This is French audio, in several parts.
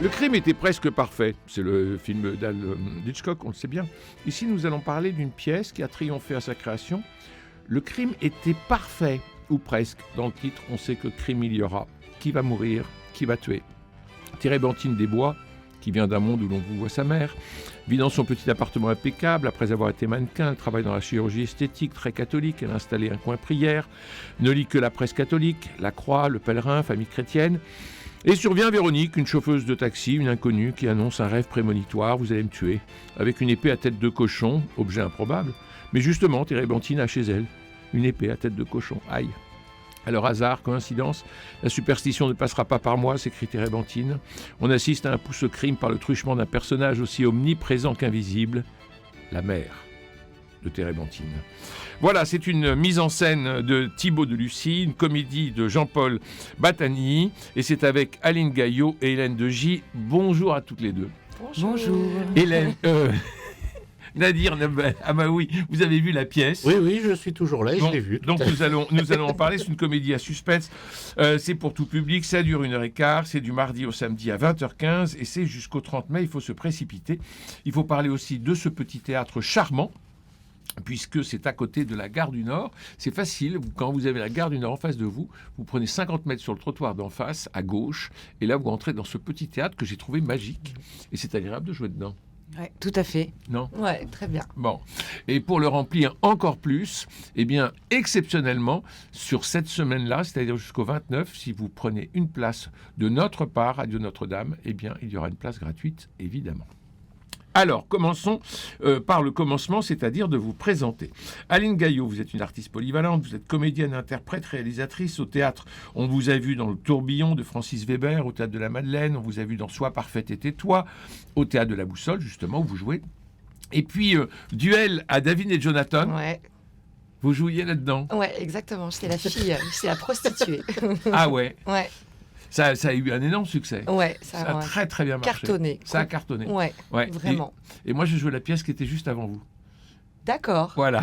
Le crime était presque parfait. C'est le film d'Hitchcock, on le sait bien. Ici, nous allons parler d'une pièce qui a triomphé à sa création. Le crime était parfait, ou presque. Dans le titre, on sait que crime il y aura. Qui va mourir? Qui va tuer? Térébenthine Desbois, qui vient d'un monde où l'on vous voit sa mère, vit dans son petit appartement impeccable. Après avoir été mannequin, elle travaille dans la chirurgie esthétique, très catholique. Elle a installé un coin prière, ne lit que la presse catholique, la Croix, le Pèlerin, famille chrétienne. Et survient Véronique, une chauffeuse de taxi, une inconnue qui annonce un rêve prémonitoire: vous allez me tuer, avec une épée à tête de cochon, objet improbable. Mais justement, Térébenthine a chez elle une épée à tête de cochon. Aïe! Alors hasard, coïncidence, la superstition ne passera pas par moi, s'écrit Térébenthine. On assiste à un pouce au crime par le truchement d'un personnage aussi omniprésent qu'invisible, la mère de Térébenthine. Voilà, c'est une mise en scène de Thibaut Delucy, une comédie de Jean-Paul Battani, et c'est avec Aline Gaillot et Hélène Degy. Bonjour à toutes les deux. Bonjour. Hélène, Nadir Amaoui, vous avez vu la pièce? Oui, je suis toujours là et je l'ai vue. Donc nous allons en parler. C'est une comédie à suspense. C'est pour tout public. Ça dure 1h15. C'est du mardi au samedi à 20h15 et c'est jusqu'au 30 mai. Il faut se précipiter. Il faut parler aussi de ce petit théâtre charmant, puisque c'est à côté de la gare du Nord. C'est facile, quand vous avez la gare du Nord en face de vous, vous prenez 50 mètres sur le trottoir d'en face, à gauche, et là vous rentrez dans ce petit théâtre que j'ai trouvé magique. Et c'est agréable de jouer dedans. Ouais, tout à fait. Non? Ouais, très bien. Bon. Et pour le remplir encore plus, eh bien, exceptionnellement, sur cette semaine-là, c'est-à-dire jusqu'au 29, si vous prenez une place de notre part, Radio Notre-Dame, eh bien, il y aura une place gratuite, évidemment. Alors, commençons par le commencement, c'est-à-dire de vous présenter. Aline Gaillot, vous êtes une artiste polyvalente, vous êtes comédienne, interprète, réalisatrice. Au théâtre, on vous a vu dans Le Tourbillon de Francis Weber, au théâtre de la Madeleine, on vous a vu dans Sois parfaite et tais-toi, au théâtre de la Boussole, justement, où vous jouez. Et puis, Duel à David et Jonathan, Ouais, vous jouiez là-dedans. ouais, exactement. C'est la fille, c'est la prostituée. Ah ouais, Ouais, ça a eu un énorme succès. ouais, Ça ça a a très très bien marché. cartonné. Ça a cartonné. Ouais, Ouais. vraiment. Et moi, je jouais la pièce qui était juste avant vous. D'accord. Voilà.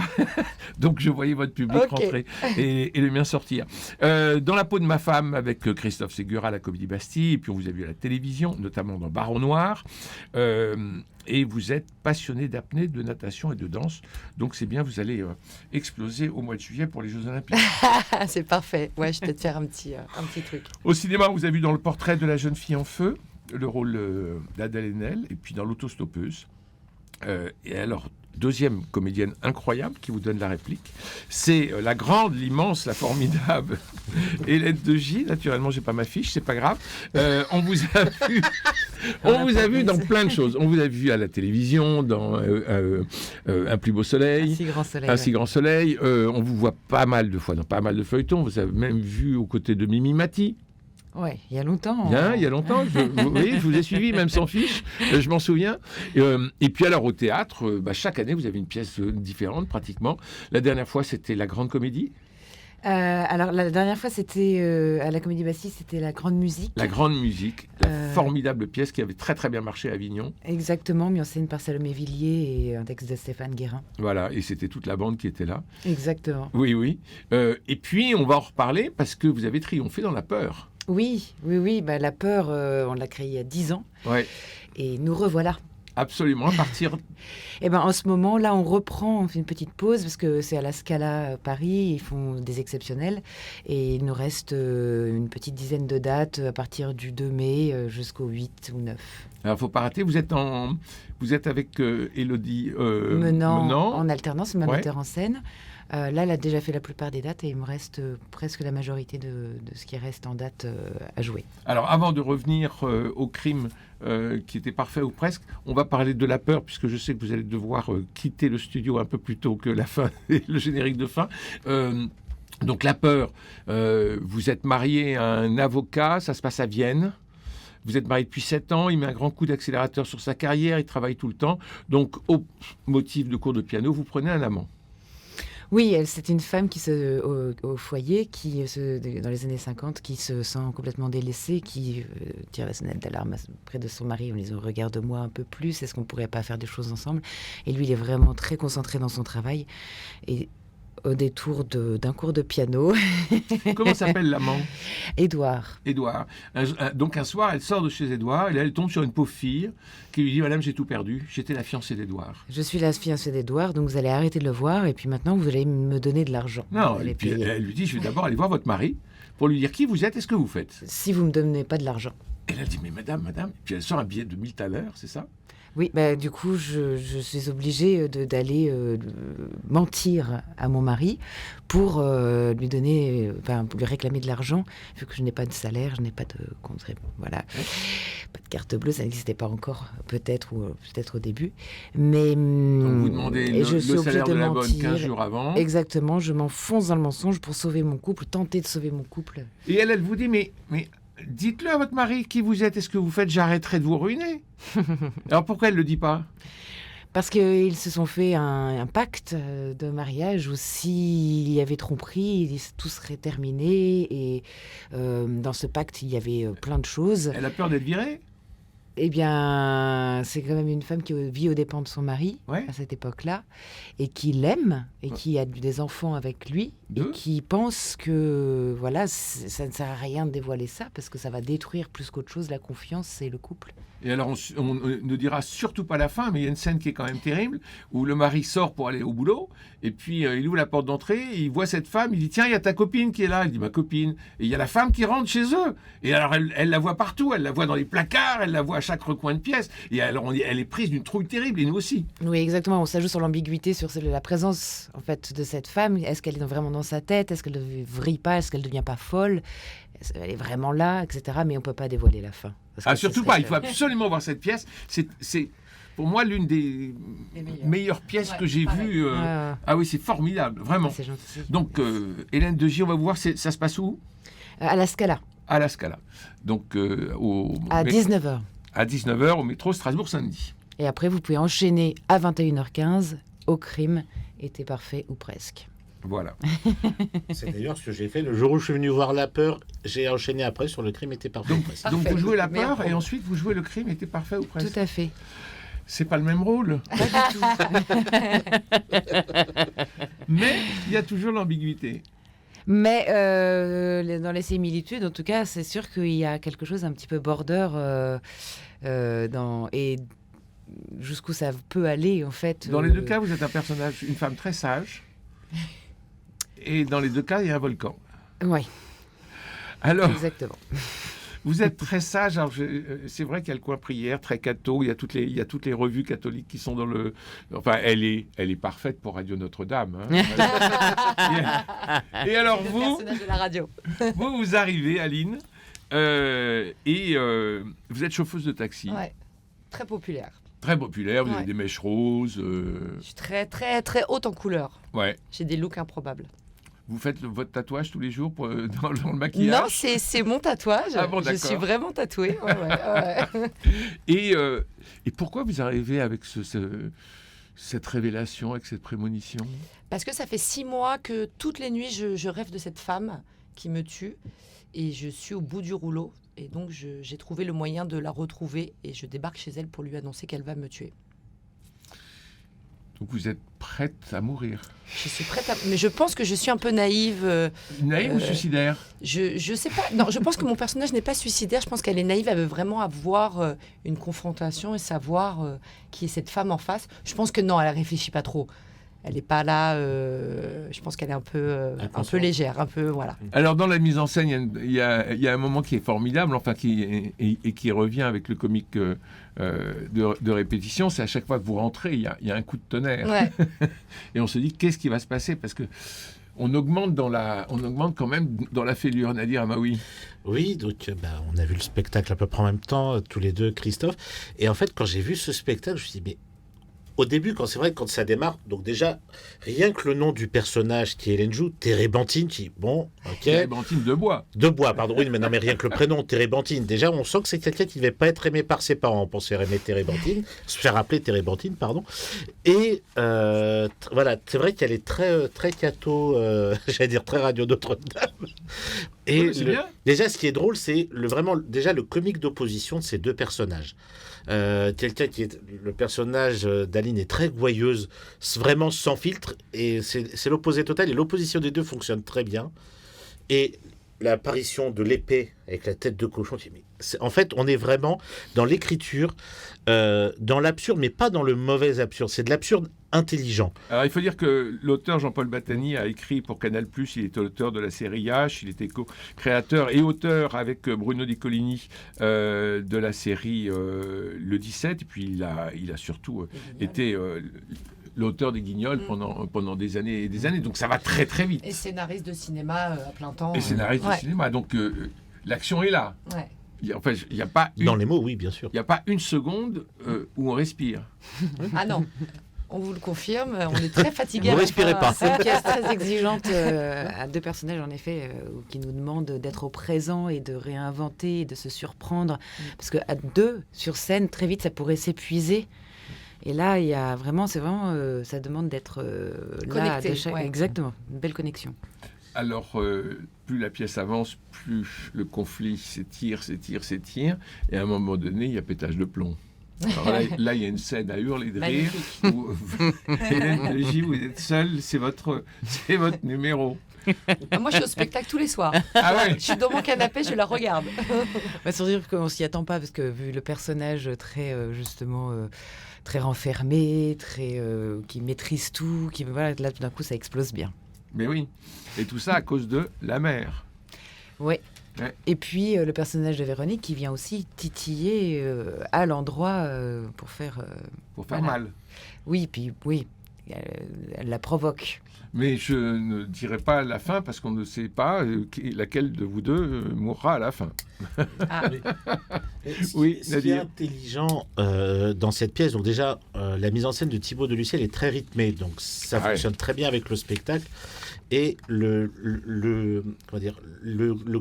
Donc, je voyais votre public Ok. rentrer et le mien sortir. Dans la peau de ma femme, avec Christophe Ségura à la Comédie Bastille, et puis on vous a vu à la télévision, notamment dans Baron Noir. Et vous êtes passionné d'apnée, de natation et de danse. Donc, c'est bien, vous allez exploser au mois de juillet pour les Jeux Olympiques. C'est parfait. Ouais, je peux te faire un petit truc. Au cinéma, on vous a vu dans Le Portrait de la jeune fille en feu, le rôle d'Adèle Haenel, et puis dans L'autostoppeuse. Et alors, deuxième comédienne incroyable qui vous donne la réplique, c'est la grande, l'immense, la formidable Hélène Degy. Naturellement, j'ai pas ma fiche, c'est pas grave. On vous a vu dans plein de choses. On vous a vu à la télévision, dans Un plus beau soleil. Un si grand soleil. Un si grand soleil. On vous voit pas mal de fois dans pas mal de feuilletons. Vous avez même vu aux côtés de Mimi Mati. Ouais, il y a longtemps. Bien, il y a longtemps, oui, je vous ai suivi, même sans fiche, je m'en souviens. Et puis alors au théâtre, chaque année, vous avez une pièce différente pratiquement. La dernière fois, c'était La Grande Comédie. Alors, la dernière fois, c'était à la Comédie Bastille, c'était La Grande Musique. La Grande Musique, la formidable pièce qui avait très très bien marché à Avignon. Exactement, mis en scène par Salomé Villiers et un texte de Stéphane Guérin. Voilà, et c'était toute la bande qui était là. Exactement. Oui. Et puis, on va en reparler parce que vous avez triomphé dans La Peur. Oui. La peur, on l'a créée il y a 10 ans. Ouais. Et nous revoilà. Absolument, à partir... En ce moment, là, on reprend, on fait une petite pause parce que c'est à la Scala Paris, ils font des exceptionnels. Et il nous reste une petite dizaine de dates à partir du 2 mai jusqu'au 8 ou 9. Alors, il ne faut pas rater, vous êtes avec Élodie Menant en alternance, ma Ouais. metteur en scène. Là, elle a déjà fait la plupart des dates et il me reste presque la majorité de ce qui reste en date à jouer. Alors, avant de revenir au crime qui était parfait ou presque, on va parler de La Peur, puisque je sais que vous allez devoir quitter le studio un peu plus tôt que la fin, le générique de fin. Donc, La Peur, vous êtes marié à un avocat, ça se passe à Vienne. Vous êtes marié depuis 7 ans, il met un grand coup d'accélérateur sur sa carrière, il travaille tout le temps. Donc, au motif de cours de piano, vous prenez un amant. Oui, c'est une femme au foyer dans les années 50 qui se sent complètement délaissée, qui tire la sonnette d'alarme près de son mari en lui disant « Regarde-moi un peu plus, est-ce qu'on ne pourrait pas faire des choses ensemble ?» Et lui, il est vraiment très concentré dans son travail. Et au détour d'un cours de piano. Comment s'appelle l'amant? Édouard. Édouard. Donc un soir, elle sort de chez Édouard et là, elle tombe sur une pauvre fille qui lui dit « Madame, j'ai tout perdu. J'étais la fiancée d'Édouard. » Je suis la fiancée d'Édouard, donc vous allez arrêter de le voir et puis maintenant vous allez me donner de l'argent. Non, et puis elle lui dit « Je vais d'abord aller voir votre mari pour lui dire qui vous êtes et ce que vous faites. » Si vous ne me donnez pas de l'argent. Et elle dit « Mais madame. » Et puis elle sort un billet de 1000 thalers, c'est ça? Oui, du coup, je suis obligée d'aller mentir à mon mari pour lui donner, pour lui réclamer de l'argent, vu que je n'ai pas de salaire, je n'ai pas de compte. Voilà. Pas de carte bleue, ça n'existait pas encore, peut-être au début. Mais, donc vous demandez le salaire de la bonne 15 jours avant. Exactement, je m'enfonce dans le mensonge pour sauver mon couple, tenter de sauver mon couple. Et elle vous dit, mais dites-le à votre mari qui vous êtes et ce que vous faites, j'arrêterai de vous ruiner. Alors pourquoi elle ne le dit pas? Parce qu'ils se sont fait un pacte de mariage où s'il y avait tromperie, tout serait terminé. Et dans ce pacte, il y avait plein de choses. Elle a peur d'être virée? Eh bien, c'est quand même une femme qui vit aux dépens de son mari à cette époque-là et qui l'aime et qui a des enfants avec lui et qui pense que voilà, ça ne sert à rien de dévoiler ça parce que ça va détruire plus qu'autre chose la confiance et le couple. Et alors, on ne dira surtout pas la fin, mais il y a une scène qui est quand même terrible, où le mari sort pour aller au boulot, et puis il ouvre la porte d'entrée, il voit cette femme, il dit « Tiens, il y a ta copine qui est là ». Il dit « Ma copine ». Et il y a la femme qui rentre chez eux. Et alors, elle la voit partout, elle la voit dans les placards, elle la voit à chaque recoin de pièce. Et alors, elle est prise d'une trouille terrible, et nous aussi. Oui, exactement. On s'ajoute sur l'ambiguïté, sur la présence en fait, de cette femme. Est-ce qu'elle est vraiment dans sa tête? Est-ce qu'elle ne vrille pas? Est-ce qu'elle ne devient pas folle? Elle est vraiment là, etc. Mais on ne peut pas dévoiler la fin. Surtout pas, il faut absolument voir cette pièce. C'est pour moi l'une des meilleures pièces que j'ai vues. Ah oui, c'est formidable, vraiment. C'est gentil. Donc, Hélène Degy, on va vous voir, ça se passe où? À la Scala. À la Scala. Donc, à 19h. À 19h, au métro Strasbourg-Saint-Denis. Et après, vous pouvez enchaîner à 21h15 au Crime, était parfait ou presque. Voilà. C'est d'ailleurs ce que j'ai fait le jour où je suis venu voir La Peur. J'ai enchaîné après sur Le Crime était parfait. Donc vous jouez La Peur et ensuite vous jouez Le Crime était parfait ou presque. Tout à fait. C'est pas le même rôle. Pas du tout. Mais il y a toujours l'ambiguïté. Mais dans les similitudes, en tout cas, c'est sûr qu'il y a quelque chose un petit peu border et jusqu'où ça peut aller en fait. Dans les deux cas, vous êtes un personnage, une femme très sage. Et dans les deux cas, il y a un volcan. Oui. Alors, exactement. Vous êtes très sage. Alors c'est vrai qu'il y a le coin prière, très catho. Il y a toutes les revues catholiques qui sont dans le. Enfin, elle est parfaite pour Radio Notre-Dame. Hein. Et alors le personnage de la radio. vous arrivez, Aline, et vous êtes chauffeuse de taxi. Ouais. Très populaire. Très populaire. Vous avez des mèches roses. Je suis très très très haute en couleur. Ouais. J'ai des looks improbables. Vous faites votre tatouage tous les jours dans le maquillage? Non, c'est mon tatouage. Ah bon, je suis vraiment tatouée. Ouais. Et pourquoi vous arrivez avec cette révélation, avec cette prémonition? Parce que ça fait 6 mois que toutes les nuits, je rêve de cette femme qui me tue. Et je suis au bout du rouleau. Et donc, j'ai trouvé le moyen de la retrouver. Et je débarque chez elle pour lui annoncer qu'elle va me tuer. Donc vous êtes prête à mourir? Je suis prête à... Mais je pense que je suis un peu naïve. Naïve ou suicidaire? Je sais pas. Non, je pense que mon personnage n'est pas suicidaire. Je pense qu'elle est naïve. Elle veut vraiment avoir une confrontation et savoir qui est cette femme en face. Je pense que non, elle réfléchit pas trop. Elle n'est pas là. Je pense qu'elle est un peu légère, un peu voilà. Alors dans la mise en scène, il y a un moment qui est formidable, enfin qui revient avec le comique de répétition. C'est à chaque fois que vous rentrez, il y a un coup de tonnerre. Ouais. Et on se dit qu'est-ce qui va se passer parce que on augmente quand même dans la fêlure, Nadir Amaoui. Oui, donc on a vu le spectacle à peu près en même temps, tous les deux, Christophe. Et en fait, quand j'ai vu ce spectacle, je me suis dit, mais au début, quand ça démarre, donc déjà, rien que le nom du personnage qui est Hélène joue, Térébenthine, qui, bon, ok. Térébenthine de Bois. De Bois, pardon, oui, mais non, mais rien que le prénom, Térébenthine. Déjà, on sent que c'est quelqu'un qui ne devait pas être aimé par ses parents pour se faire aimer Térébenthine, se faire appeler Térébenthine, pardon. Et voilà, c'est vrai qu'elle est très catho, j'allais dire très Radio Notre-Dame. Et c'est bien. déjà, ce qui est drôle, c'est vraiment déjà le comique d'opposition de ces deux personnages. Quelqu'un qui est le personnage d'Aline est très gouailleuse, vraiment sans filtre, et c'est l'opposé total. Et l'opposition des deux fonctionne très bien. Et l'apparition de l'épée avec la tête de cochon, en fait, on est vraiment dans l'écriture, dans l'absurde, mais pas dans le mauvais absurde. C'est de l'absurde intelligent. Alors, il faut dire que l'auteur Jean-Paul Battani a écrit pour Canal+, il est auteur de la série H, il était co-créateur et auteur avec Bruno Di Coligny de la série Le 17, et puis il a surtout été l'auteur des Guignols pendant des années et des années, donc ça va très très vite. Et scénariste de cinéma à plein temps. Et scénariste de cinéma, donc l'action est là. Ouais. Il n'y a pas Dans les mots, oui, bien sûr. Il n'y a pas une seconde où on respire. Ah non, on vous le confirme, on est très fatigué. Vous respirez pas. C'est une pièce très exigeante à deux personnages, en effet, qui nous demandent d'être au présent et de réinventer, et de se surprendre. Parce qu'à deux, sur scène, très vite, ça pourrait s'épuiser. Et là, il y a vraiment, ça demande d'être là. Connecté, ouais. Exactement, une belle connexion. Alors, plus la pièce avance, plus le conflit s'étire. Et à un moment donné, il y a pétage de plomb. Alors là, il y a une scène à hurler de rire. Où, Hélène Légy, vous êtes seule, c'est votre numéro. Ah, moi, je suis au spectacle tous les soirs. Ah ouais. Je suis dans mon canapé, je la regarde. Sans dire qu'on s'y attend pas, parce que vu le personnage très, justement... très renfermé, qui maîtrise tout, voilà, là tout d'un coup ça explose bien. Mais oui, et tout ça à cause de la mère. Ouais. Et puis le personnage de Véronique qui vient aussi titiller à l'endroit pour faire mal. Oui, puis elle la provoque. Mais je ne dirai pas la fin parce qu'on ne sait pas laquelle de vous deux mourra à la fin. Ah. Oui, ce qui est intelligent dans cette pièce, donc déjà la mise en scène de Thibaut Deluciel est très rythmée, donc ça fonctionne très bien avec le spectacle. Et le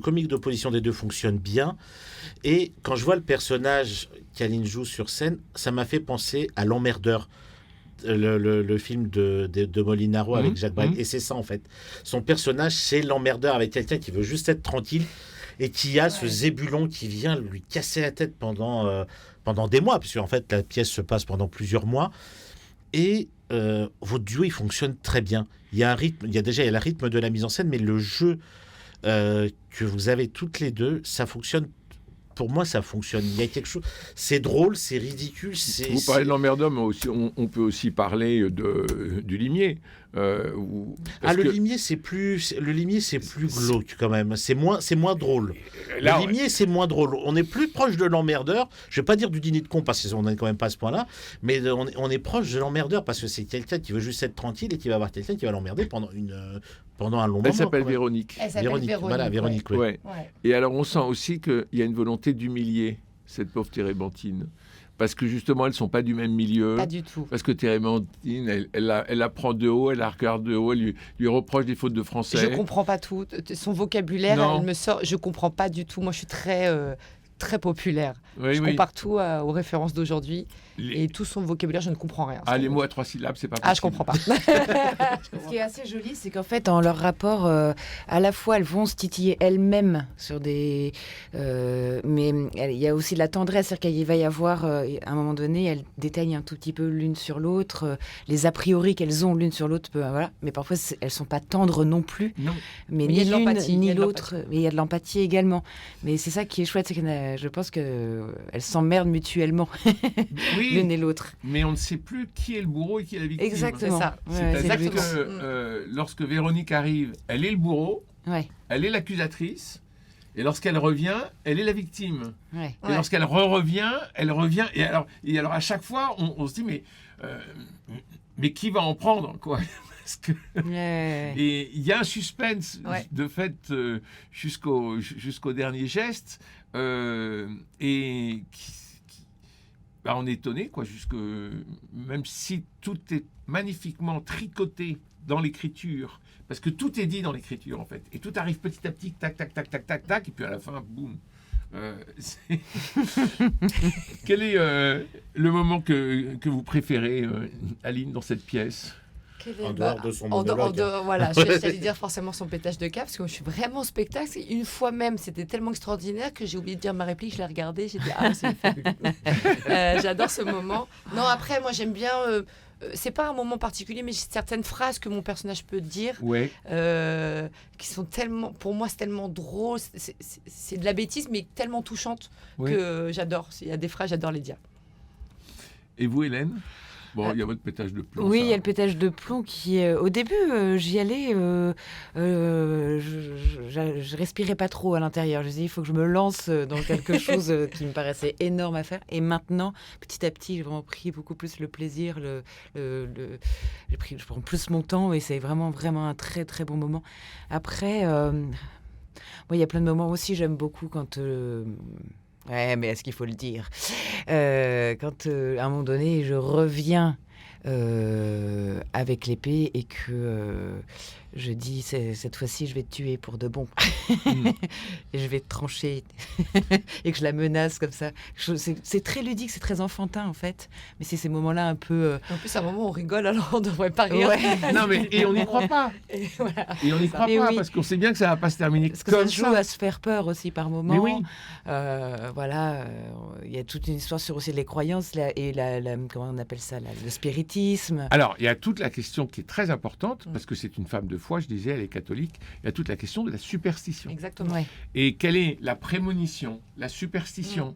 comique d'opposition des deux fonctionne bien. Et quand je vois le personnage qu'Aline joue sur scène, ça m'a fait penser à L'Emmerdeur, le film de Molinaro avec Jacques Brel. Et c'est ça en fait. Son personnage, c'est l'emmerdeur avec quelqu'un qui veut juste être tranquille et qui a ce zébulon qui vient lui casser la tête pendant des mois, parce qu'en fait la pièce se passe pendant plusieurs mois. Et votre duo, il fonctionne très bien. Il y a un rythme, il y a le rythme de la mise en scène, mais le jeu que vous avez toutes les deux, ça fonctionne. Pour moi, ça fonctionne. Il y a quelque chose. C'est drôle, c'est ridicule. Vous parlez de l'emmerdeur, mais aussi, on peut aussi parler du limier. Le limier, c'est plus glauque quand même. C'est moins drôle. Là, le limier, c'est moins drôle. On est plus proche de l'emmerdeur. Je vais pas dire du dîner de con parce qu'on n'est quand même pas à ce point-là, mais on est proche de l'emmerdeur parce que c'est quelqu'un qui veut juste être tranquille et qui va avoir quelqu'un qui va l'emmerder pendant un long moment. Elle s'appelle Véronique. Véronique. Voilà, Véronique. Ouais. Et alors, on sent aussi qu'il y a une volonté d'humilier cette pauvre Térébenthine. Parce que justement, elles ne sont pas du même milieu. Pas du tout. Parce que Térébenthine, elle la prend de haut, elle la regarde de haut, elle lui reproche des fautes de français. Je ne comprends pas tout. Son vocabulaire, elle me sort. Je ne comprends pas du tout. Moi, je suis très populaire. Je compare tout aux références d'aujourd'hui. Et tout son vocabulaire, je ne comprends rien. Les mots à 3 syllabes, c'est pas possible. Ah, je comprends pas. Ce qui est assez joli, c'est qu'en fait, dans leur rapport, à la fois, elles vont se titiller elles-mêmes sur des... mais il y a aussi de la tendresse, c'est-à-dire qu'il va y avoir, à un moment donné, elles détaillent un tout petit peu l'une sur l'autre, les a priori qu'elles ont l'une sur l'autre, voilà. Mais parfois, elles sont pas tendres non plus. Non. Mais ni l'une, ni l'autre. Mais il y a de l'empathie également. Mais c'est ça qui est chouette, c'est que je pense qu'elles s'emmerdent mutuellement. Oui, l'une et l'autre. Mais on ne sait plus qui est le bourreau et qui est la victime. Exactement. C'est-à-dire que lorsque Véronique arrive, elle est le bourreau, elle est l'accusatrice, et lorsqu'elle revient, elle est la victime. Et lorsqu'elle revient, elle revient. Et alors à chaque fois, on se dit, mais qui va en prendre, quoi? Et il y a un suspense de fait jusqu'au dernier geste, et on est étonné, quoi, même si tout est magnifiquement tricoté dans l'écriture, parce que tout est dit dans l'écriture en fait, et tout arrive petit à petit, tac, tac, tac, tac, tac, tac, et puis à la fin, boum. Quel est le moment que vous préférez, Aline, dans cette pièce? En dehors de son en monologue. dehors, voilà, j'allais dire forcément son pétage de câble, parce que moi, je suis vraiment au spectacle. Une fois même, c'était tellement extraordinaire que j'ai oublié de dire ma réplique, je l'ai regardée, j'ai dit « Ah, c'est fabuleux ». J'adore ce moment. Non, après, moi, j'aime bien... c'est pas un moment particulier, mais j'ai certaines phrases que mon personnage peut dire, Ouais. qui sont tellement... Pour moi, c'est tellement drôle. C'est de la bêtise, mais tellement touchante Oui. que j'adore. Il y a des phrases, j'adore les dire. Et vous, Hélène? Bon, il y a votre pétage de plomb. Oui, ça. il y a le pétage de plomb qui, au début, j'y allais, je respirais pas trop à l'intérieur. Je me disais, il faut que je me lance dans quelque chose qui me paraissait énorme à faire. Et maintenant, petit à petit, j'ai vraiment pris beaucoup plus le plaisir, je prends plus mon temps et c'est vraiment, vraiment un très, très bon moment. Après, moi, il y a plein de moments aussi, j'aime beaucoup quand... ouais, mais est-ce qu'il faut le dire? Quand, à un moment donné, je reviens avec l'épée et que je dis, cette fois-ci, je vais te tuer pour de bon. Et je vais te trancher. Et que je la menace comme ça. C'est très ludique, c'est très enfantin, en fait. Mais c'est ces moments-là un peu... En plus, à un moment, on rigole, alors on ne devrait pas rire. Ouais. Non, mais et on n'y croit pas. Et voilà. Et on n'y croit Mais pas oui. parce qu'on sait bien que ça va pas se terminer Parce que comme ça se joue ça. à se faire peur aussi par moments. Mais oui. Voilà, il y a toute une histoire sur aussi les croyances et comment on appelle ça, le spiritisme. Alors, il y a toute la question qui est très importante, parce que c'est une femme de foi, je disais, elle est catholique. Il y a toute la question de la superstition. Exactement. Ouais. Et quelle est la prémonition, la superstition?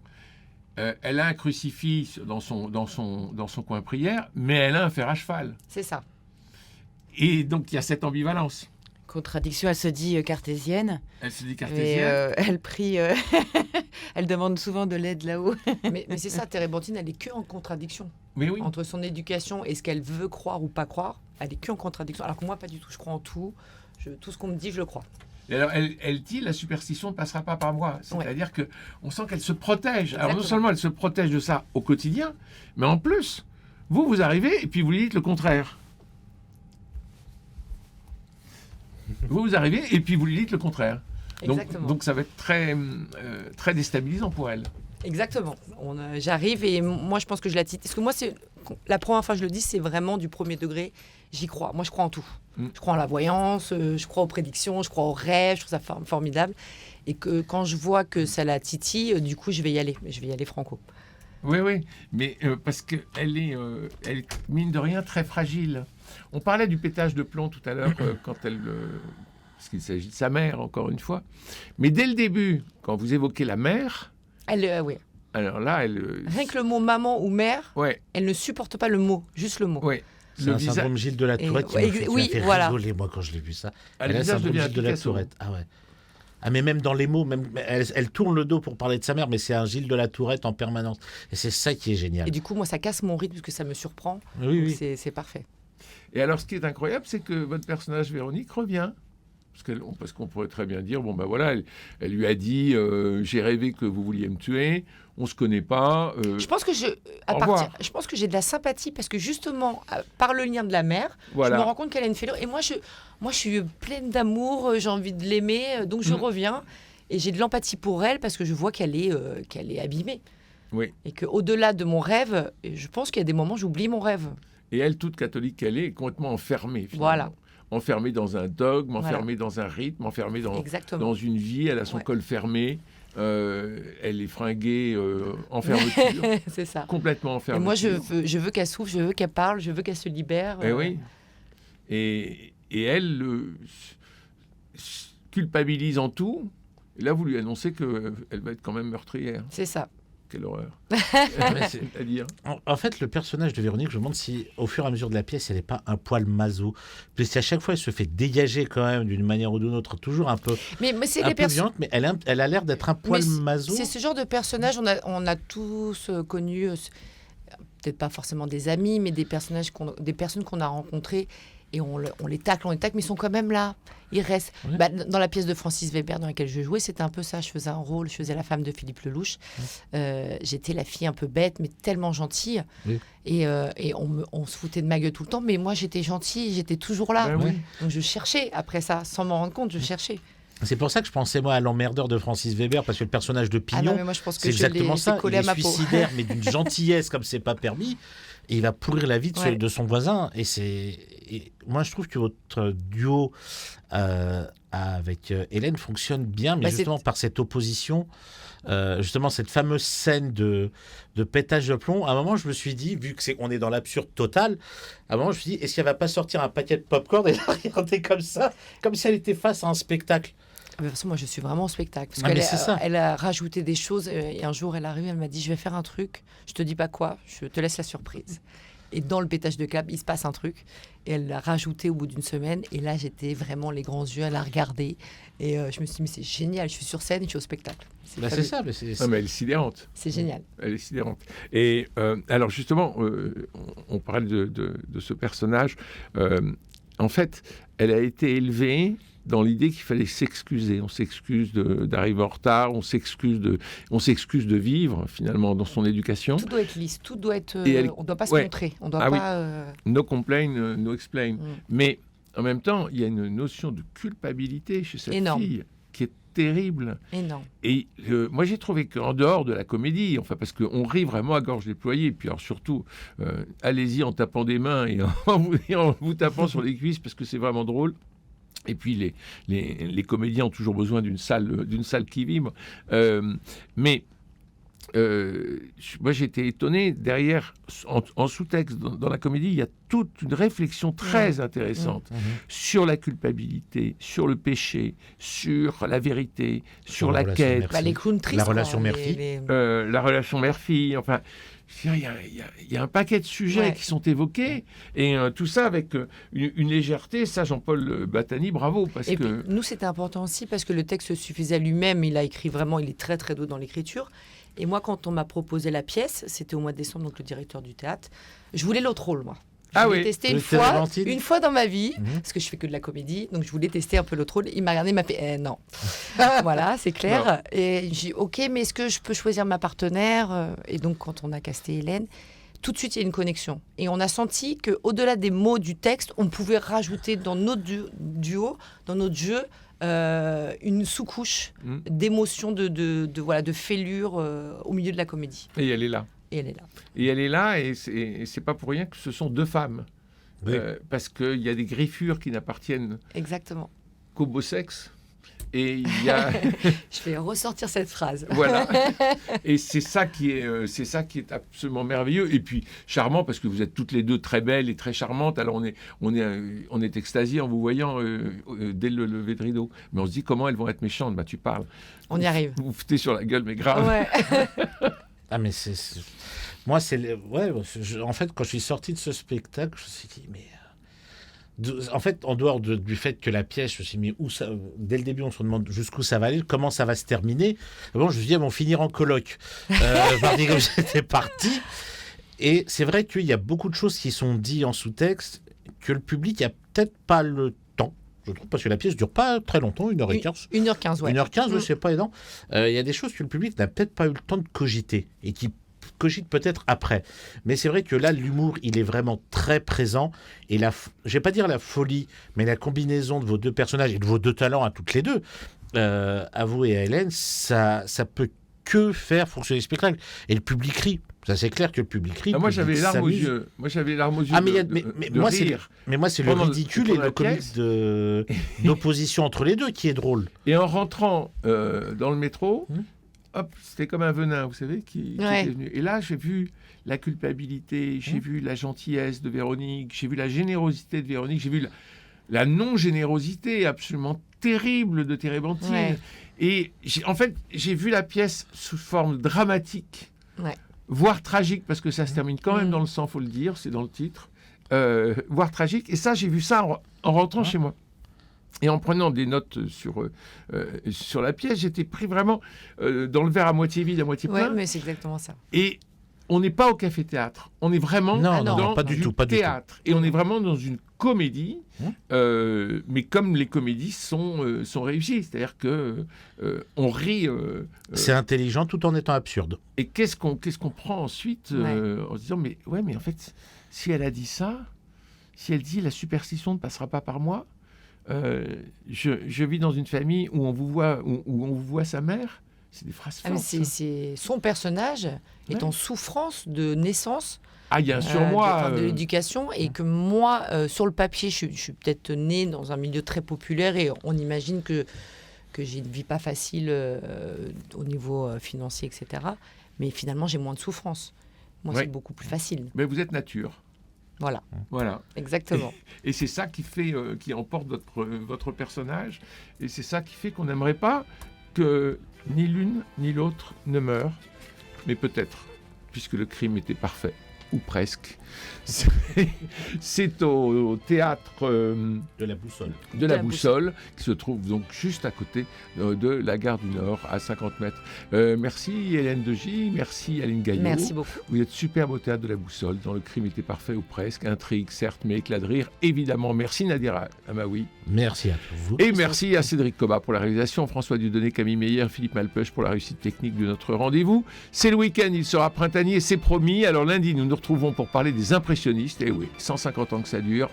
Elle a un crucifix dans son coin prière, mais elle a un fer à cheval. C'est ça. Et donc, il y a cette ambivalence. Contradiction, elle se dit cartésienne, Elle se dit mais cartésienne. elle prie, elle demande souvent de l'aide là-haut. Mais c'est ça, Térébenthine, elle est que en contradiction. Mais oui. Entre son éducation et ce qu'elle veut croire ou pas croire, elle est que en contradiction. Alors que moi, pas du tout. Je crois en tout. Tout ce qu'on me dit, je le crois. Et alors, elle dit la superstition ne passera pas par moi. C'est-à-dire que on sent qu'elle se protège. Alors, non Exactement. seulement elle se protège de ça au quotidien, mais en plus, vous arrivez et puis vous lui dites le contraire. Vous arrivez et puis vous lui dites le contraire. Exactement. Donc ça va être très, très déstabilisant pour elle. Exactement. J'arrive et moi, je pense que je la titre. Parce que moi, c'est la première fois que je le dis, c'est vraiment du premier degré. J'y crois. Moi, je crois en tout. Je crois en la voyance, je crois aux prédictions, je crois aux rêves. Je trouve ça formidable. Et que quand je vois que ça la titille, du coup, je vais y aller. Mais je vais y aller franco. Oui, oui, mais parce qu'elle est, mine de rien, très fragile. On parlait du pétage de plomb tout à l'heure, quand elle... parce qu'il s'agit de sa mère, encore une fois. Mais dès le début, quand vous évoquez la mère, Oui. alors là, elle... Rien que le mot maman ou mère, Ouais, elle ne supporte pas le mot, juste le mot. ouais. C'est Le un visage, syndrome Gilles de la Tourette qui ouais, m'a fait, oui, qui m'a fait voilà. rigoler, moi, quand je l'ai vu ça. le Elle a le visage syndrome devient Gilles de la Picasso. Tourette. Ah ouais. Ah, mais même dans les mots, elle tourne le dos pour parler de sa mère, mais c'est un Gilles de la Tourette en permanence. Et c'est ça qui est génial. Et du coup, moi, ça casse mon rythme parce que ça me surprend. Oui, Donc oui. c'est parfait. Et alors, ce qui est incroyable, c'est que votre personnage, Véronique, revient. Parce qu'on pourrait très bien dire, bon ben voilà, elle lui a dit, j'ai rêvé que vous vouliez me tuer, on se connaît pas. Je pense que je pense que j'ai de la sympathie parce que justement, par le lien de la mère, Voilà. je me rends compte qu'elle a une fêlure. Et moi, je suis pleine d'amour, j'ai envie de l'aimer, donc je reviens et j'ai de l'empathie pour elle parce que je vois qu'elle est abîmée. Oui. Et qu'au-delà de mon rêve, je pense qu'il y a des moments où j'oublie mon rêve. Et elle, toute catholique qu'elle est complètement enfermée. Finalement. Voilà. Enfermée dans un dogme, Voilà. enfermée dans un rythme, enfermée Exactement. dans une vie. Elle a son Ouais. col fermé. Elle est fringuée en fermeture. C'est ça. Complètement Et enfermée. moi, je veux qu'elle souffre, je veux qu'elle parle, je veux qu'elle se libère. Eh oui. Et elle culpabilise en tout. Et là, vous lui annoncez qu'elle va être quand même meurtrière. C'est ça. Quelle horreur. Mais c'est- C'est-à-dire En fait, le personnage de Véronique, je me demande si, au fur et à mesure de la pièce, elle n'est pas un poil maso. Puis si à chaque fois, elle se fait dégager quand même d'une manière ou d'une autre, toujours un peu, Mais c'est un les peu violente, mais elle a l'air d'être un poil maso. C'est ce genre de personnage, on a tous connu, peut-être pas forcément des amis, mais des personnes qu'on a rencontrées et on les tacle, mais ils sont quand même là. Ils restent. Ouais. Bah, dans la pièce de Francis Weber dans laquelle je jouais, c'était un peu ça. Je faisais un rôle, je faisais la femme de Philippe Lelouch. J'étais la fille un peu bête, mais tellement gentille. Oui. Et on se foutait de ma gueule tout le temps, mais moi j'étais gentille, j'étais toujours là. Ben oui. Donc je cherchais, après ça, sans m'en rendre compte, je cherchais. C'est pour ça que je pensais, moi, à l'emmerdeur de Francis Weber, parce que le personnage de Ah non, Pignon, mais moi je pense c'est que je l'ai exactement ça. collé Il à est ma peau. suicidaire, mais d'une gentillesse comme c'est pas permis. et il va pourrir la vie Ouais. de son voisin. Et moi, je trouve que votre duo avec Hélène fonctionne bien, mais Bah, justement par cette opposition. Justement, cette fameuse scène de pétage de plomb, à un moment, je me suis dit, vu qu'on est dans l'absurde total, à un moment, je me suis dit, est-ce qu'elle va pas sortir un paquet de popcorn et la regarder comme ça, comme si elle était face à un spectacle? De toute façon, moi, je suis vraiment au spectacle. Parce Ah, mais qu'elle c'est ça. elle a rajouté des choses. Et un jour, elle arrive, elle m'a dit, je vais faire un truc. Je te dis pas quoi, je te laisse la surprise. Et dans le pétage de câble, il se passe un truc. Et elle l'a rajouté au bout d'une semaine. Et là, j'étais vraiment les grands yeux à la regarder. Et je me suis dit, mais c'est génial, je suis sur scène, je suis au spectacle. C'est fabuleux. ça. Mais c'est- Non, mais elle est sidérante. C'est génial. Elle est sidérante. Et alors justement, on parle de ce personnage. En fait, elle a été élevée dans l'idée qu'il fallait s'excuser. On s'excuse d'arriver en retard, on s'excuse de vivre finalement dans son éducation. Tout doit être lisse, tout doit être. Et elle- On ne doit pas se ouais. montrer. On doit Ah oui. pas. No complain, no explain. Mm. Mais en même temps, il y a une notion de culpabilité chez cette Énorme. fille qui est terrible. Énorme. Et moi, j'ai trouvé qu'en dehors de la comédie, enfin, parce qu'on rit vraiment à gorge déployée, puis alors surtout, allez-y en tapant des mains et en vous tapant sur les cuisses, parce que c'est vraiment drôle. Et puis, les comédiens ont toujours besoin d'une salle qui vibre. Mais moi, j'étais étonné. Derrière, en sous-texte, dans la comédie, il y a toute une réflexion très intéressante sur la culpabilité, sur le péché, sur la vérité, sur la la relation quête, mère-fille. Bah, les clowns tristes. La relation quoi, mère-fille. la relation mère-fille. Enfin, je veux dire, il y a un paquet de sujets Ouais. qui sont évoqués. Et tout ça avec une légèreté. Ça, Jean-Paul Battani, bravo. Parce Et que... puis, nous, c'était important aussi parce que le texte suffisait à lui-même. Il a écrit vraiment, il est très, très doué dans l'écriture. Et moi, quand on m'a proposé la pièce, c'était au mois de décembre, donc le directeur du théâtre, je voulais l'autre rôle, moi. Je Ah voulais oui. tester Vous une étiez fois, Valentine une fois dans ma vie, Mhm. parce que je fais que de la comédie, donc je voulais tester un peu l'autre rôle. Il m'a regardé, il m'a fait non. Voilà, c'est clair. Et j'ai dit ok, mais est-ce que je peux choisir ma partenaire? Et donc, quand on a casté Hélène, tout de suite, il y a une connexion. Et on a senti qu'au-delà des mots du texte, on pouvait rajouter dans notre duo, dans notre jeu, une sous-couche Mhm. d'émotions, de fêlure au milieu de la comédie. Et elle est là. Et elle est là. Et elle est là, et c'est pas pour rien que ce sont deux femmes. Oui. Parce qu'il y a des griffures qui n'appartiennent Exactement. qu'au beau sexe. Et il y a... Je vais ressortir cette phrase. Voilà. Et c'est ça qui est absolument merveilleux. Et puis charmant, parce que vous êtes toutes les deux très belles et très charmantes. Alors on est extasié en vous voyant dès le lever de rideau. Mais on se dit comment elles vont être méchantes. Bah tu parles. On y arrive. Vous vous foutez sur la gueule, mais grave. Ouais. Ah, mais moi, en fait, quand je suis sorti de ce spectacle, je me suis dit, mais. En fait, en dehors du fait que la pièce, je me suis dit, mais où ça, dès le début, on se demande jusqu'où ça va aller, comment ça va se terminer. Bon, je me suis dit, elles vont finir en colloque. Parti comme j'étais parti. Et c'est vrai qu'il y a beaucoup de choses qui sont dites en sous-texte que le public n'a peut-être pas le temps, je trouve, parce que la pièce ne dure pas très longtemps, 1h15. 1h15, ouais. 1h15, Mm. c'est pas aidant. Il y a des choses que le public n'a peut-être pas eu le temps de cogiter et qui cogite peut-être après. Mais c'est vrai que là, l'humour, il est vraiment très présent. Et je vais pas dire la folie, mais la combinaison de vos deux personnages et de vos deux talents à toutes les deux, à vous et à Hélène, ça peut que faire fonctionner le spectacle. Et le public rit. Ça, c'est clair que le public rit. Ah, le moi public j'avais les larmes aux s'amuse. yeux. Moi j'avais les larmes aux yeux. Ah, mais, de moi, c'est rire. le Pendant ridicule et pendant la le comique pièce. d'opposition entre les deux qui est drôle. Et en rentrant dans le métro, Mmh. hop, c'était comme un venin, vous savez, qui Ouais. était venu. Et là, j'ai vu la culpabilité, j'ai vu la gentillesse de Véronique, j'ai vu la générosité de Véronique, j'ai vu la non-générosité absolument terrible de Térébenthine. Ouais. Et en fait, j'ai vu la pièce sous forme dramatique, Ouais. voire tragique, parce que ça se termine quand même Mmh. dans le sang, faut le dire, c'est dans le titre, voire tragique. Et ça, j'ai vu ça en rentrant chez moi. Et en prenant des notes sur la pièce, j'étais pris vraiment dans le verre à moitié vide, à moitié Ouais, plein. mais c'est exactement ça. Et on n'est pas au café-théâtre. On est vraiment Non, non, dans pas du du tout, pas du tout. théâtre. Et on est vraiment dans une comédie, mais comme les comédies sont réussies. C'est-à-dire que on rit. C'est intelligent tout en étant absurde. Et qu'est-ce qu'on prend ensuite en se disant, mais en fait, si elle a dit ça, si elle dit la superstition ne passera pas par moi, je vis dans une famille où on vous voit sa mère, C'est des phrases Ah, mais fortes. ça. c'est son personnage est Ouais. en souffrance de naissance Ah, il y a un surmoi. de l'éducation, et que moi, sur le papier, je suis peut-être née dans un milieu très populaire, et on imagine que j'ai une vie pas facile au niveau financier, etc. Mais finalement, j'ai moins de souffrance. Moi, Ouais. c'est beaucoup plus facile. Mais vous êtes nature. Voilà, Voilà. exactement. Et c'est ça qui fait, qui emporte votre personnage. Et c'est ça qui fait qu'on n'aimerait pas que ni l'une ni l'autre ne meure. Mais peut-être, puisque le crime était parfait. Ou presque. C'est au théâtre De la boussole. de la Boussole, qui se trouve donc juste à côté de la gare du Nord, à 50 mètres. Merci Hélène Degy, merci Aline Gaillot. Merci beaucoup. Vous êtes superbe au théâtre de la Boussole, dans Le crime était parfait ou presque. Intrigue, certes, mais éclat de rire, évidemment. Merci Nadira Amaoui. Merci à vous. Et merci à Cédric Cobat pour la réalisation, François Dieudonné, Camille Meyer, Philippe Malpeuch pour la réussite technique de notre rendez-vous. C'est le week-end, il sera printanier, c'est promis. Alors lundi, nous nous retrouvons pour parler des impressionnistes. Et oui, 150 ans que ça dure.